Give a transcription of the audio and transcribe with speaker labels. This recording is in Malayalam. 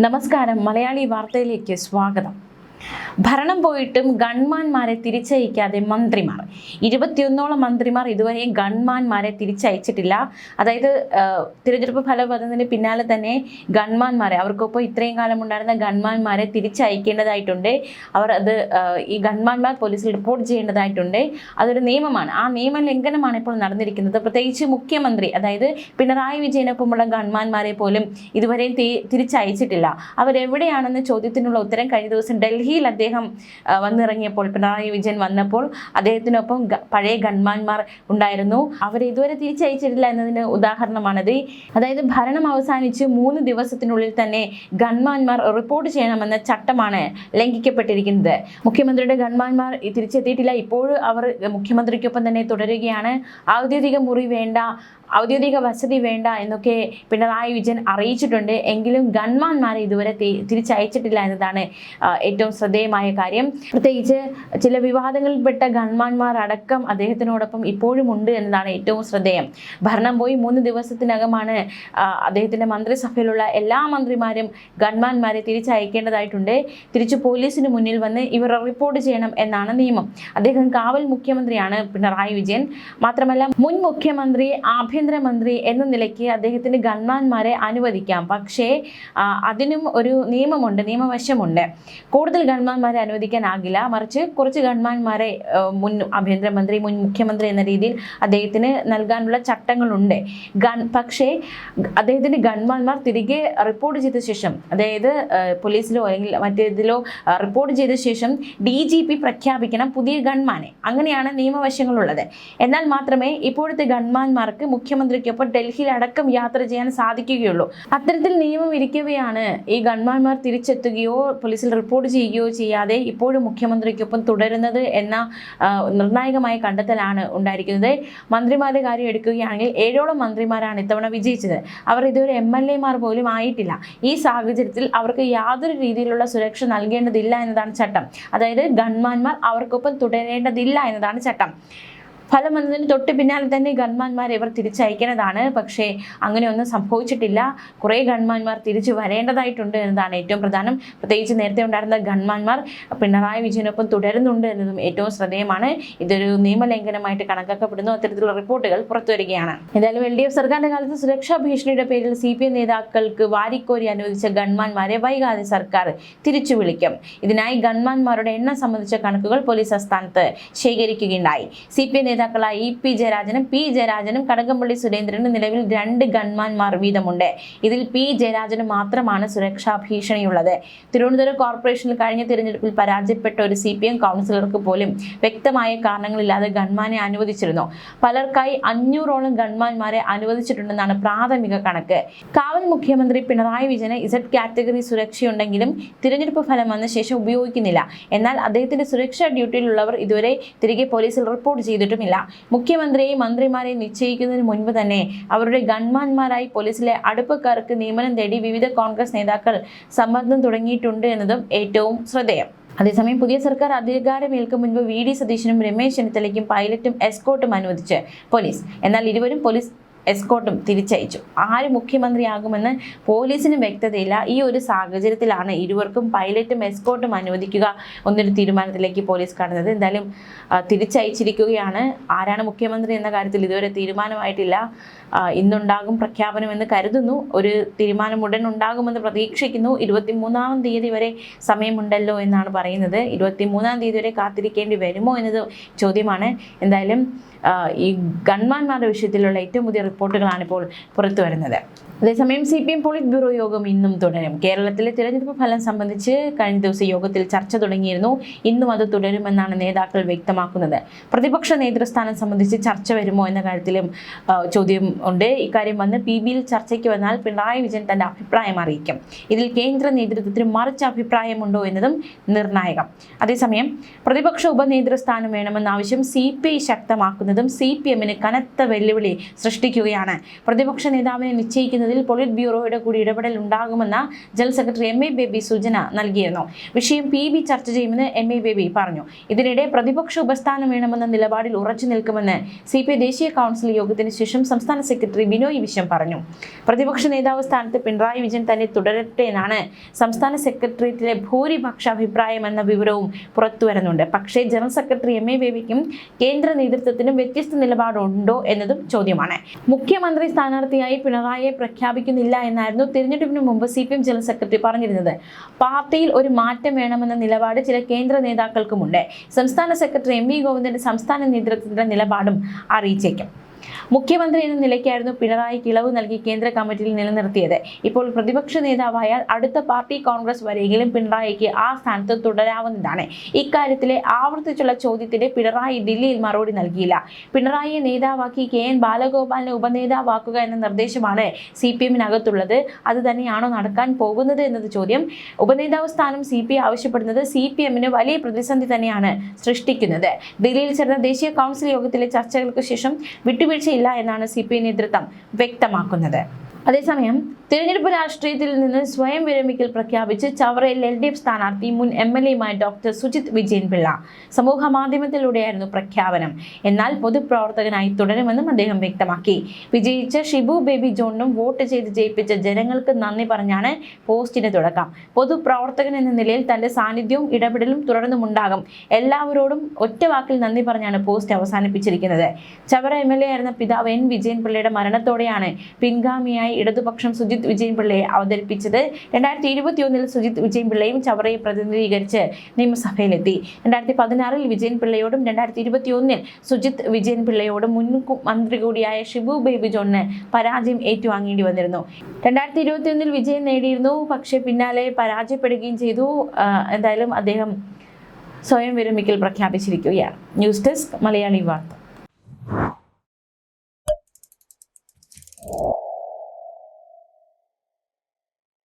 Speaker 1: നമസ്കാരം. മലയാളി വാർത്തയിലേക്ക് സ്വാഗതം. ഭരണം പോയിട്ടും ഗൺമാന്മാരെ തിരിച്ചയക്കാതെ മന്ത്രിമാർ 21ഓളം മന്ത്രിമാർ ഇതുവരെയും ഗൺമാന്മാരെ തിരിച്ചയച്ചിട്ടില്ല. അതായത് തിരഞ്ഞെടുപ്പ് ഫലം വന്നതിന് പിന്നാലെ തന്നെ ഗൺമാന്മാരെ, അവർക്കൊപ്പം ഇത്രയും കാലം ഉണ്ടായിരുന്ന ഗൺമാന്മാരെ തിരിച്ചയക്കേണ്ടതായിട്ടുണ്ട്. അവർ അത് ഈ ഗൺമാന്മാർ പോലീസിൽ റിപ്പോർട്ട് ചെയ്യേണ്ടതായിട്ടുണ്ട്. അതൊരു നിയമമാണ്. ആ നിയമ ലംഘനമാണ് ഇപ്പോൾ നടന്നിരിക്കുന്നത്. പ്രത്യേകിച്ച് മുഖ്യമന്ത്രി, അതായത് പിണറായി വിജയനൊപ്പമുള്ള ഗൺമാന്മാരെ പോലും ഇതുവരെയും തിരിച്ചയച്ചിട്ടില്ല. അവരെവിടെയാണെന്ന ചോദ്യത്തിനുള്ള ഉത്തരം കഴിഞ്ഞ ദിവസം ഡൽഹിയിൽ അദ്ദേഹം വന്നിറങ്ങിയപ്പോൾ, പിണറായി വിജയൻ വന്നപ്പോൾ അദ്ദേഹത്തിനൊപ്പം പഴയ ഗൺമാന്മാർ ഉണ്ടായിരുന്നു. അവരെ ഇതുവരെ തിരിച്ചയച്ചിട്ടില്ല എന്നതിന് ഉദാഹരണമാണത്. അതായത് ഭരണം അവസാനിച്ച് 3 ദിവസത്തിനുള്ളിൽ തന്നെ ഗൺമാന്മാർ റിപ്പോർട്ട് ചെയ്യണമെന്ന ചട്ടമാണ് ലംഘിക്കപ്പെട്ടിരിക്കുന്നത്. മുഖ്യമന്ത്രിയുടെ ഗൺമാന്മാർ തിരിച്ചെത്തിയിട്ടില്ല. ഇപ്പോഴും അവർ മുഖ്യമന്ത്രിക്കൊപ്പം തന്നെ തുടരുകയാണ്. ഔദ്യോഗിക മുറി വേണ്ട, ഔദ്യോഗിക വസതി വേണ്ട എന്നൊക്കെ പിണറായി വിജയൻ അറിയിച്ചിട്ടുണ്ട്. എങ്കിലും ഗൺമാന്മാരെ ഇതുവരെ തിരിച്ചയച്ചിട്ടില്ല എന്നതാണ് ഏറ്റവും ശ്രദ്ധേയമായ കാര്യം. പ്രത്യേകിച്ച് ചില വിവാദങ്ങളിൽപ്പെട്ട ഗൺമാന്മാർ അടക്കം അദ്ദേഹത്തിനോടൊപ്പം ഇപ്പോഴും ഉണ്ട് എന്നതാണ് ഏറ്റവും ശ്രദ്ധേയം. ഭരണം പോയി 3 ദിവസത്തിനകമാണ് അദ്ദേഹത്തിൻ്റെ മന്ത്രിസഭയിലുള്ള എല്ലാ മന്ത്രിമാരും ഗൺമാന്മാരെ തിരിച്ചയക്കേണ്ടതായിട്ടുണ്ട്. തിരിച്ചു പോലീസിന് മുന്നിൽ വന്ന് ഇവർ റിപ്പോർട്ട് ചെയ്യണം എന്നാണ് നിയമം. അദ്ദേഹം കാവൽ മുഖ്യമന്ത്രിയാണ് പിണറായി വിജയൻ. മാത്രമല്ല മുൻ മുഖ്യമന്ത്രി, ആഭ്യന്തരമന്ത്രി എന്ന നിലയ്ക്ക് അദ്ദേഹത്തിന് ഗൺമാന്മാരെ അനുവദിക്കാം. പക്ഷേ അതിനും ഒരു നിയമമുണ്ട്, നിയമവശമുണ്ട്. കൂടുതൽ ഗൺമാന്മാരെ അനുവദിക്കാനാകില്ല. മറിച്ച് കുറച്ച് ഗൺമാന്മാരെ മുൻ ആഭ്യന്തരമന്ത്രി, മുൻ മുഖ്യമന്ത്രി എന്ന രീതിയിൽ അദ്ദേഹത്തിന് നൽകാനുള്ള ചട്ടങ്ങളുണ്ട്. പക്ഷേ അദ്ദേഹത്തിൻ്റെ ഗൺമാന്മാർ തിരികെ റിപ്പോർട്ട് ചെയ്ത ശേഷം, അതായത് പോലീസിലോ അല്ലെങ്കിൽ മറ്റേതിലോ റിപ്പോർട്ട് ചെയ്ത ശേഷം DGP പ്രഖ്യാപിക്കണം പുതിയ ഗൺമാനെ. അങ്ങനെയാണ് നിയമവശങ്ങളുള്ളത്. എന്നാൽ മാത്രമേ ഇപ്പോഴത്തെ ഗൺമാന്മാർക്ക് മുഖ്യമന്ത്രിക്കൊപ്പം ഡൽഹിയിൽ അടക്കം യാത്ര ചെയ്യാൻ സാധിക്കുകയുള്ളൂ. അത്തരത്തിൽ നിയമം ഇരിക്കവെയാണ് ഈ ഗൺമാന്മാർ തിരിച്ചെത്തുകയോ പോലീസിൽ റിപ്പോർട്ട് ചെയ്യുകയോ ചെയ്യാതെ ഇപ്പോഴും മുഖ്യമന്ത്രിക്കൊപ്പം തുടരുന്നത് എന്ന നിർണായകമായ കണ്ടെത്തലാണ് ഉണ്ടായിരിക്കുന്നത്. മന്ത്രിമാരുടെ കാര്യം എടുക്കുകയാണെങ്കിൽ 7ഓളം മന്ത്രിമാരാണ് ഇത്തവണ വിജയിച്ചത്. അവർ ഇതുവരെ MLA-മാർ പോലും ആയിട്ടില്ല. ഈ സാഹചര്യത്തിൽ അവർക്ക് യാതൊരു രീതിയിലുള്ള സുരക്ഷ നൽകേണ്ടതില്ല എന്നതാണ് ചട്ടം. അതായത് ഗൺമാന്മാർ അവർക്കൊപ്പം തുടരേണ്ടതില്ല എന്നതാണ് ചട്ടം. ഫലം വന്നതിന് തൊട്ട് പിന്നാലെ തന്നെ ഗൺമാന്മാരെ ഇവർ തിരിച്ചയക്കേണ്ടതാണ്. പക്ഷേ അങ്ങനെയൊന്നും സംഭവിച്ചിട്ടില്ല. കുറേ ഗൺമാന്മാർ തിരിച്ചു വരേണ്ടതായിട്ടുണ്ട് എന്നതാണ് ഏറ്റവും പ്രധാനം. പ്രത്യേകിച്ച് നേരത്തെ ഉണ്ടായിരുന്ന ഗൺമാന്മാർ പിണറായി വിജയനൊപ്പം തുടരുന്നുണ്ട് എന്നതും ഏറ്റവും ശ്രദ്ധേയമാണ്. ഇതൊരു നിയമലംഘനമായിട്ട് കണക്കാക്കപ്പെടുന്നു. അത്തരത്തിലുള്ള റിപ്പോർട്ടുകൾ പുറത്തുവരികയാണ്. എന്തായാലും LDF സർക്കാരിന്റെ കാലത്ത് സുരക്ഷാ ഭീഷണിയുടെ പേരിൽ CPM നേതാക്കൾക്ക് വാരിക്കോരി അനുവദിച്ച ഗൺമാന്മാരെ വൈകാതെ സർക്കാർ തിരിച്ചു വിളിക്കും. ഇതിനായി ഗൺമാന്മാരുടെ എണ്ണം സംബന്ധിച്ച കണക്കുകൾ പോലീസ് ആസ്ഥാനത്ത് ശേഖരിക്കുകയുണ്ടായി. CPM നേതാക്കളായ EP ജയരാജനും P ജയരാജനും കടകംപള്ളി സുരേന്ദ്രനും നിലവിൽ 2 ഗൺമാന്മാർ വീതമുണ്ട്. ഇതിൽ P ജയരാജന് മാത്രമാണ് സുരക്ഷാ ഭീഷണിയുള്ളത്. തിരുവനന്തപുരം കോർപ്പറേഷനിൽ കഴിഞ്ഞ തിരഞ്ഞെടുപ്പിൽ പരാജയപ്പെട്ട ഒരു CPM കൗൺസിലർക്ക് പോലും വ്യക്തമായ കാരണങ്ങളില്ലാതെ ഗൺമാനെ അനുവദിച്ചിരുന്നു. പലർക്കായി 500ഓളം ഗൺമാന്മാരെ അനുവദിച്ചിട്ടുണ്ടെന്നാണ് പ്രാഥമിക കണക്ക്. കാവൽ മുഖ്യമന്ത്രി പിണറായി വിജയന് Z കാറ്റഗറി സുരക്ഷയുണ്ടെങ്കിലും തിരഞ്ഞെടുപ്പ് ഫലം വന്ന ശേഷം ഉപയോഗിക്കുന്നില്ല. എന്നാൽ അദ്ദേഹത്തിന്റെ സുരക്ഷാ ഡ്യൂട്ടിയിലുള്ളവർ ഇതുവരെ തിരികെ പോലീസിൽ റിപ്പോർട്ട് ചെയ്തിട്ടുമില്ല. മുഖ്യമന്ത്രിയെയും മന്ത്രിമാരെയും നിശ്ചയിക്കുന്നതിന് മുൻപ് തന്നെ അവരുടെ ഗൺമാന്മാരായി പോലീസിലെ അടുപ്പക്കാർക്ക് നിയമനം തേടി വിവിധ കോൺഗ്രസ് നേതാക്കൾ സമ്മർദ്ദം തുടങ്ങിയിട്ടുണ്ട് എന്നതും ഏറ്റവും ശ്രദ്ധേയം. അതേസമയം പുതിയ സർക്കാർ അധികാരമേൽക്കും മുൻപ് VD സതീശനും രമേശ് ചെന്നിത്തലയ്ക്കും പൈലറ്റും എസ്കോർട്ടും അനുവദിച്ച് പോലീസ്. എന്നാൽ ഇരുവരും പോലീസ് എസ്കോർട്ടും തിരിച്ചയച്ചു. ആര് മുഖ്യമന്ത്രിയാകുമെന്ന് പോലീസിന് വ്യക്തതയില്ല. ഈ ഒരു സാഹചര്യത്തിലാണ് ഇരുവർക്കും പൈലറ്റും എസ്കോർട്ടും അനുവദിക്കുക എന്നൊരു തീരുമാനത്തിലേക്ക് പോലീസ് കടന്നത്. എന്തായാലും തിരിച്ചയച്ചിരിക്കുകയാണ്. ആരാണ് മുഖ്യമന്ത്രി എന്ന കാര്യത്തിൽ ഇതുവരെ തീരുമാനമായിട്ടില്ല. ഇന്നുണ്ടാകും പ്രഖ്യാപനമെന്ന് കരുതുന്നു. ഒരു തീരുമാനം ഉടൻ ഉണ്ടാകുമെന്ന് പ്രതീക്ഷിക്കുന്നു. 23-ാം തീയതി വരെ സമയമുണ്ടല്ലോ എന്നാണ് പറയുന്നത്. 23-ാം തീയതി വരെ കാത്തിരിക്കേണ്ടി വരുമോ എന്നത് ചോദ്യമാണ്. എന്തായാലും ഈ ഗൺമാന്മാരുടെ വിഷയത്തിലുള്ള ഏറ്റവും പുതിയ റിപ്പോർട്ടുകളാണ് ഇപ്പോൾ പുറത്തു വരുന്നത്. അതേസമയം CPM പോളിറ്റ് ബ്യൂറോ യോഗം ഇന്നും തുടരും. കേരളത്തിലെ തിരഞ്ഞെടുപ്പ് ഫലം സംബന്ധിച്ച് കഴിഞ്ഞ ദിവസം യോഗത്തിൽ ചർച്ച തുടങ്ങിയിരുന്നു. ഇന്നും അത് തുടരുമെന്നാണ് നേതാക്കൾ വ്യക്തമാക്കുന്നത്. പ്രതിപക്ഷ നേതൃസ്ഥാനം സംബന്ധിച്ച് ചർച്ച വരുമോ എന്ന കാര്യത്തിലും ചോദ്യം ഉണ്ട്. ഇക്കാര്യം വന്ന് PBയിൽ ചർച്ചയ്ക്ക് വന്നാൽ പിണറായി വിജയൻ തന്റെ അഭിപ്രായം അറിയിക്കും. ഇതിൽ കേന്ദ്ര നേതൃത്വത്തിന് മറിച്ച് അഭിപ്രായമുണ്ടോ എന്നതും നിർണായകം. അതേസമയം പ്രതിപക്ഷ ഉപനേതൃസ്ഥാനം വേണമെന്ന ആവശ്യം CPI ശക്തമാക്കുന്നതും CPMന് കനത്ത വെല്ലുവിളി സൃഷ്ടിക്കുക ആരംഭിക്കുകയാണ്. പ്രതിപക്ഷ നേതാവിനെ നിശ്ചയിക്കുന്നതിൽ പൊളിറ്റ് ബ്യൂറോയുടെ കൂടി ഇടപെടൽ ഉണ്ടാകുമെന്ന ജനറൽ സെക്രട്ടറി എം.എ. ബേബി സൂചന നൽകിയിരുന്നു. വിഷയം PB ചർച്ച ചെയ്യുമെന്ന് എം.എ. ബേബി പറഞ്ഞു. ഇതിനിടെ പ്രതിപക്ഷ ഉപസ്ഥാനം വേണമെന്ന നിലപാടിൽ ഉറച്ചു നിൽക്കുമെന്ന് CPI ദേശീയ കൗൺസിൽ യോഗത്തിന് ശേഷം സംസ്ഥാന സെക്രട്ടറി ബിനോയ് വിശ്വം പറഞ്ഞു. പ്രതിപക്ഷ നേതാവ് സ്ഥാനത്ത് പിണറായി വിജയൻ തന്നെ തുടരട്ടെ എന്നാണ് സംസ്ഥാന സെക്രട്ടേറിയറ്റിലെ ഭൂരിപക്ഷ അഭിപ്രായം എന്ന വിവരവും പുറത്തുവരുന്നുണ്ട്. പക്ഷേ ജനറൽ സെക്രട്ടറി എം.എ. ബേബിക്കും കേന്ദ്ര നേതൃത്വത്തിനും വ്യത്യസ്ത നിലപാടുണ്ടോ എന്നതും ചോദ്യമാണ്. മുഖ്യമന്ത്രി സ്ഥാനാർത്ഥിയായി പിണറായിയെ പ്രഖ്യാപിക്കുന്നില്ല എന്നായിരുന്നു തിരഞ്ഞെടുപ്പിന് മുമ്പ് CPM ജനറൽ സെക്രട്ടറി പറഞ്ഞിരുന്നത്. പാർട്ടിയിൽ ഒരു മാറ്റം വേണമെന്ന നിലപാട് ചില കേന്ദ്ര നേതാക്കൾക്കുമുണ്ട്. സംസ്ഥാന സെക്രട്ടറി M.V. ഗോവിന്ദന്റെ സംസ്ഥാന നേതൃത്വത്തിന്റെ നിലപാടും അറിയിച്ചേക്കും. മുഖ്യമന്ത്രി എന്ന നിലയ്ക്കായിരുന്നു പിണറായിക്ക് ഇളവ് നൽകി കേന്ദ്ര കമ്മിറ്റിയിൽ നിലനിർത്തിയത്. ഇപ്പോൾ പ്രതിപക്ഷ നേതാവായാൽ അടുത്ത പാർട്ടി കോൺഗ്രസ് വരെയെങ്കിലും പിണറായിക്ക് ആ സ്ഥാനത്ത് തുടരാവുന്നതാണ്. ഇക്കാര്യത്തിലെ ആവർത്തിച്ചുള്ള ചോദ്യത്തിന് പിണറായി ദില്ലിയിൽ മറുപടി നൽകിയില്ല. പിണറായിയെ നേതാവാക്കി KN ബാലഗോപാലിനെ ഉപനേതാവാക്കുക എന്ന നിർദ്ദേശമാണ് CPM-നകത്തുള്ളത്. അത് തന്നെയാണോ നടക്കാൻ പോകുന്നത് എന്നത് ചോദ്യം. ഉപനേതാവ് സ്ഥാനം CPI ആവശ്യപ്പെടുന്നത് CPM-ന് വലിയ പ്രതിസന്ധി തന്നെയാണ് സൃഷ്ടിക്കുന്നത്. ദില്ലിയിൽ ചേർന്ന ദേശീയ കൗൺസിൽ യോഗത്തിലെ ചർച്ചകൾക്ക് ശേഷം വിട്ടുവീഴ്ചയില്ല എന്നാണ് CPI നേതൃത്വം വ്യക്തമാക്കുന്നത്. അതേസമയം തിരഞ്ഞെടുപ്പ് രാഷ്ട്രീയത്തിൽ നിന്ന് സ്വയം വിരമിക്കൽ പ്രഖ്യാപിച്ച് ചവറയിൽ LDF സ്ഥാനാർത്ഥി മുൻ MLA-യുമായ ഡോക്ടർ സുജിത് വിജയൻപിള്ള സമൂഹ മാധ്യമത്തിലൂടെയായിരുന്നു പ്രഖ്യാപനം. എന്നാൽ പൊതുപ്രവർത്തകനായി തുടരുമെന്നും അദ്ദേഹം വ്യക്തമാക്കി. വിജയിച്ച ഷിബു ബേബി ജോണിനും വോട്ട് ചെയ്ത് ജയിപ്പിച്ച ജനങ്ങൾക്ക് നന്ദി പറഞ്ഞാണ് പോസ്റ്റിന് തുടക്കം. പൊതുപ്രവർത്തകൻ എന്ന നിലയിൽ തന്റെ സാന്നിധ്യവും ഇടപെടലും തുടർന്നുമുണ്ടാകും. എല്ലാവരോടും ഒറ്റ വാക്കിൽ നന്ദി പറഞ്ഞാണ് പോസ്റ്റ് അവസാനിപ്പിച്ചിരിക്കുന്നത്. ചവറ MLA ആയിരുന്ന പിതാവ് N. വിജയൻപിള്ളയുടെ മരണത്തോടെയാണ് പിൻഗാമിയായി ഇടതുപക്ഷം സുജിത് വിജയൻപിള്ളയെ അവതരിപ്പിച്ചത്. 2021 സുജിത് വിജയൻപിള്ളയും ചവറയെ പ്രതിനിധീകരിച്ച് നിയമസഭയിലെത്തി. 2016 വിജയൻപിള്ളയോടും 2021 സുജിത് വിജയൻപിള്ളയോടും മുൻ മന്ത്രി കൂടിയായ ഷിബു ബേബി ജോണിന് പരാജയം ഏറ്റുവാങ്ങേണ്ടി വന്നിരുന്നു. 2021 വിജയം നേടിയിരുന്നു, പക്ഷേ പിന്നാലെ പരാജയപ്പെടുകയും ചെയ്തു. എന്തായാലും അദ്ദേഹം സ്വയം വിരമിക്കൽ പ്രഖ്യാപിച്ചിരിക്കുകയാണ്. ന്യൂസ് ഡെസ്ക് മലയാളി വാർത്ത.